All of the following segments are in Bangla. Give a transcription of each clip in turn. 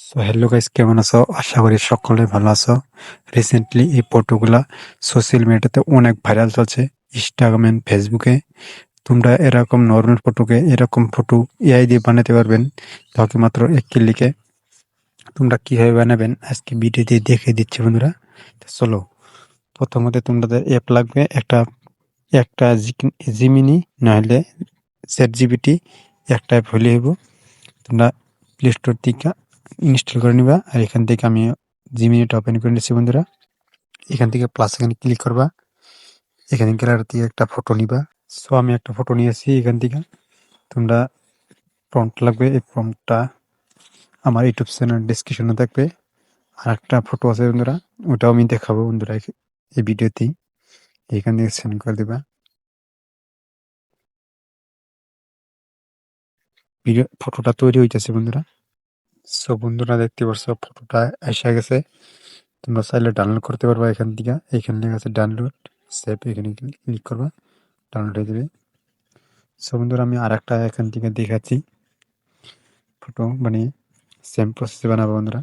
সো হ্যালো গাইস, কেমন আছো? আশা করি সকলে ভালো আছো। রিসেন্টলি এই ফটোগুলা সোশ্যাল মিডিয়াতে অনেক ভাইরাল চলছে, ইনস্টাগ্রাম এন্ড ফেসবুকে। তোমরা এরকম নর্মাল ফটোকে এরকম ফটো এআই দিয়ে বানাতে পারবেন, তাকে মাত্র এক ক্লিকে। তোমরা কিভাবে বানাবেন আজকে ভিডিওতে দেখে দিচ্ছি বন্ধুরা। তো চলো, প্রথমত তোমাদের অ্যাপ লাগবে একটা একটা জিমিনি, নাহলে চ্যাট জিপিটি, একটা অ্যাপ হলে হইব। তোমরা প্লে স্টোর থেকে ইনস্টল করে নিবা। আর এখান থেকে আমি জিমিনিটা ওপেন করে নিচ্ছি বন্ধুরা। এখান থেকে প্লাস এখানে ক্লিক করবা। এখানে গ্যালারি থেকে একটা ফটো নিবা। সো আমি একটা ফটো নিয়েছি এখান থেকে। তোমরা প্রম্পট লাগবে, এই প্রম্পটটা আমার ইউটিউব চ্যানেল ডিসক্রিপশনে থাকবে। আর একটা ফটো আছে বন্ধুরা, ওটাও আমি দেখাবো বন্ধুরা এই ভিডিওতেই। এখান থেকে সেন্ড করে দিবা। ভিডিও ফটোটা তৈরি হইতেছে বন্ধুরা। সো বন্ধুরা দেখতে পাচ্ছ ফটোটা এসে গেছে। তোমরা চাইলে ডাউনলোড করতে পারবা এখান থেকে। এখানে লেখা আছে ডাউনলোড, সেভ, এখানে ক্লিক করবা, ডাউনলোড হয়ে যাবে। সো বন্ধুরা আমি আর একটা এখান থেকে দেখাচ্ছি ফটো বানিয়ে, সেম প্রসেসে বানাবো বন্ধুরা।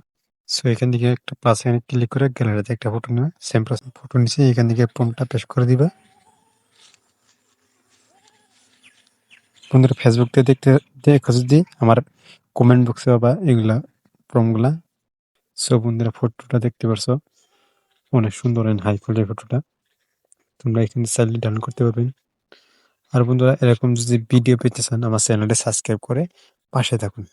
সো এখান থেকে একটা প্লাস এখানে ক্লিক করে গ্যালারিতে একটা ফটো নেবে, সেম প্রসেস ফটো নিচে এখান থেকে প্রম্পটটা পেস্ট করে দিবা বন্ধুরা। ফেসবুক থেকে দেখো যদি আমার কমেন্ট বক্সে পাবা এগুলা প্রম্পটগুলা। সো বন্ধুরা ফটোটা দেখতে পারছো, অনেক সুন্দর এন্ড হাই কোয়ালিটির ফটোটা। তোমরা এখানে চাইলে ডাউনলোড করতে পারবেন। আর বন্ধুরা এরকম যদি ভিডিও পেতে চান আমার চ্যানেলটা সাবস্ক্রাইব করে পাশে থাকুন।